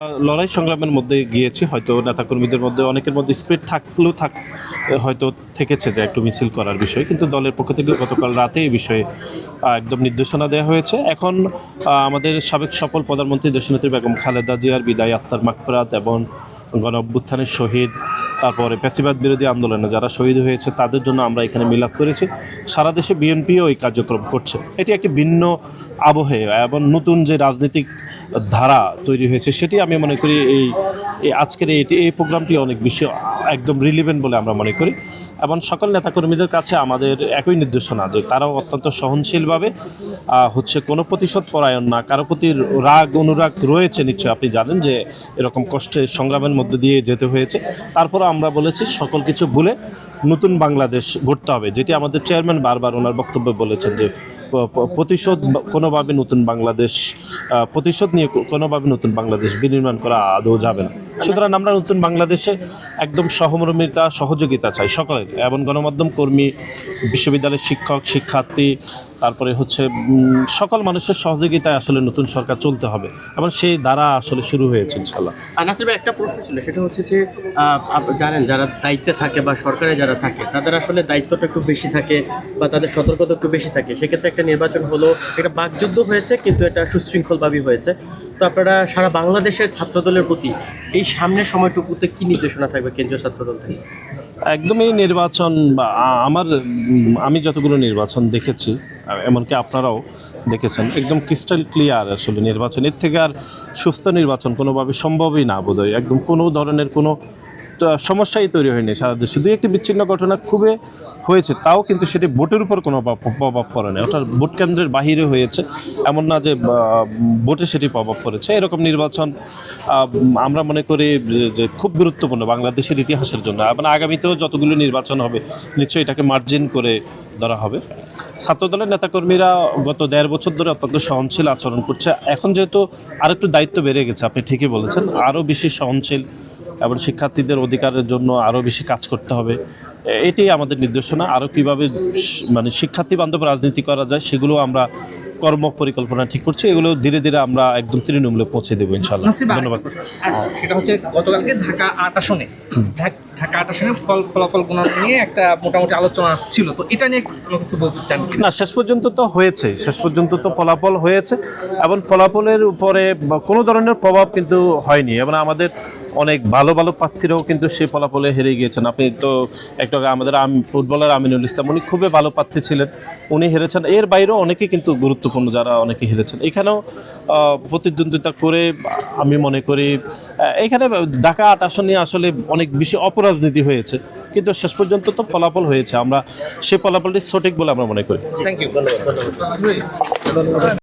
লড়াই সংগ্রামের মধ্যে গিয়েছি, হয়তো নেতাকর্মীদের মধ্যে অনেকের মধ্যে স্পিরিট থাকলেও হয়তো থেকেছে যে একটু মিছিল করার বিষয়, কিন্তু দলের পক্ষ থেকে গতকাল রাতে এই বিষয়ে একদম নির্দেশনা দেওয়া হয়েছে। এখন আমাদের সাবেক সফল প্রধানমন্ত্রী দেশনেত্রী বেগম খালেদা জিয়ার বিদায়, আত্মার মাগফিরাত এবং গণ অভ্যুত্থানের শহীদ, তারপরে ফ্যাসিবাদ বিরোধী আন্দোলনে যারা শহীদ হয়েছে তাদের জন্য আমরা এখানে মিলাদ করেছি। সারা দেশে বিএনপিও এই কার্যক্রম করছে। এটি একটি ভিন্ন আবহে এবং নতুন যে রাজনৈতিক ধারা তৈরি হয়েছে সেটি আমি মনে করি এই আজকের এই প্রোগ্রামটি অনেক বেশি একদম রিলিভেন্ট বলে আমরা মনে করি। এবং সকল নেতাকর্মীদের কাছে আমাদের একই নির্দেশনা যে তারাও অত্যন্ত সহনশীলভাবে কোনো প্রতিশোধ পরায়ণ না, কারো প্রতি রাগ অনুরাগ রয়েছে নিশ্চয়ই, আপনি জানেন যে এরকম কষ্টে সংগ্রামের মধ্যে দিয়ে যেতে হয়েছে। তারপরে আমরা বলেছি সকল কিছু ভুলে নতুন বাংলাদেশ গড়তে হবে, যেটি আমাদের চেয়ারম্যান বারবার ওনার বক্তব্যে বলেছেন যে প্রতিশোধ কোনোভাবে নতুন বাংলাদেশ প্রতিশোধ নিয়ে কোনোভাবে নতুন বাংলাদেশ বিনির্মাণ করা আদৌ যাবে না। সুতরাং আমরা নতুন বাংলাদেশে একদম সহমর্মিতা সহযোগিতা চাই সকলের, এবং গণমাধ্যম কর্মী, বিশ্ববিদ্যালয়ের শিক্ষক শিক্ষার্থী, তারপরে সকল মানুষের সহযোগিতায় আসলে নতুন সরকার চলতে হবে, এবং সেই দ্বারা আসলে শুরু হয়েছে ইনশাল্লাহ। নাসির ভাই, একটা প্রশ্ন ছিল, সেটা হচ্ছে যে জানেন যারা দায়িত্বে থাকে বা সরকারে যারা থাকে তাদের আসলে দায়িত্বটা একটু বেশি থাকে বা তাদের সতর্কতা একটু বেশি থাকে। সেক্ষেত্রে একটা নির্বাচন হলো, এটা বাকযুদ্ধ হয়েছে কিন্তু এটা সুশৃঙ্খলভাবেই হয়েছে। তো আপনারা সারা বাংলাদেশের ছাত্রদলের প্রতি এই সামনের সময়টুকুতে কি নির্দেশনা থাকবে কেন্দ্রীয় ছাত্রদল থেকে? একদমই নির্বাচন আমি যতগুলো নির্বাচন দেখেছি, এমনকি আপনারাও দেখেছেন, একদম ক্রিস্টাল ক্লিয়ার আসলে নির্বাচন। এর থেকে আর সুস্থ নির্বাচন কোনোভাবে সম্ভবই না বোধহয়। একদম কোনো ধরনের কোনো সমস্যাই তৈরি হয়নি সারা দেশে। দুই একটি বিচ্ছিন্ন ঘটনা খুবই হয়েছে, তাও কিন্তু সেটি ভোটের উপর কোনো প্রভাব পড়ে না। অর্থাৎ ভোট কেন্দ্রের বাহিরে হয়েছে, এমন না যে ভোটে সেটি প্রভাব পড়েছে। এরকম নির্বাচন আমরা মনে করি যে খুব গুরুত্বপূর্ণ বাংলাদেশের ইতিহাসের জন্য, এবং আগামীতেও যতগুলো নির্বাচন হবে নিশ্চয়ই এটাকে মার্জিন করে ধরা হবে। ছাত্রদলের নেতাকর্মীরা গত 1.5 বছর ধরে অত্যন্ত সহনশীল আচরণ করছে। এখন যেহেতু আরেকটু দায়িত্ব বেড়ে গেছে, আপনি ঠিকই বলেছেন, আরও বেশি সহনশীল এবং শিক্ষার্থীদের অধিকারের জন্য আরও বেশি কাজ করতে হবে। এটি আমাদের নির্দেশনা। আরও কীভাবে শিক্ষার্থী বান্ধব রাজনীতি করা যায় সেগুলো আমরা কর্ম পরিকল্পনা ঠিক করছি। এগুলো ধীরে ধীরে আমরা একদম তৃণমূলে পৌঁছে দেবো ইনশাল্লাহ। ধন্যবাদ। সেটা হচ্ছে গতকালকে ঢাকা 8 আসনে ফলাফলগুলো নিয়ে একটা মোটামুটি আলোচনা ছিল, তো এটা নিয়ে কোনো কিছু বলতে চান না? শেষ পর্যন্ত তো ফলাফল হয়েছে, এবং ফলাফলের উপরে কোনো ধরনের প্রভাব কিন্তু হয়নি, এবং আমাদের অনেক ভালো ভালো প্রার্থীরাও কিন্তু সেই ফলাফলে হেরে গিয়েছেন। আপনি তো একটু আমাদের ফুটবলার আমিনুল ইসলাম, উনি খুবই ভালো প্রার্থী ছিলেন, উনি হেরেছেন। এর বাইরেও অনেকে কিন্তু গুরুত্বপূর্ণ যারা অনেকে হেরেছেন। এখানেও প্রতিদ্বন্দ্বিতা করে আমি মনে করি এখানে ঢাকা 8 আসনে আসলে অনেক বেশি অপরাজনীতি হয়েছে, কিন্তু শেষ পর্যন্ত তো ফলাফল হয়েছে। আমরা সেই ফলাফলটি সঠিক বলে আমরা মনে করি। থ্যাংক ইউ, ধন্যবাদ।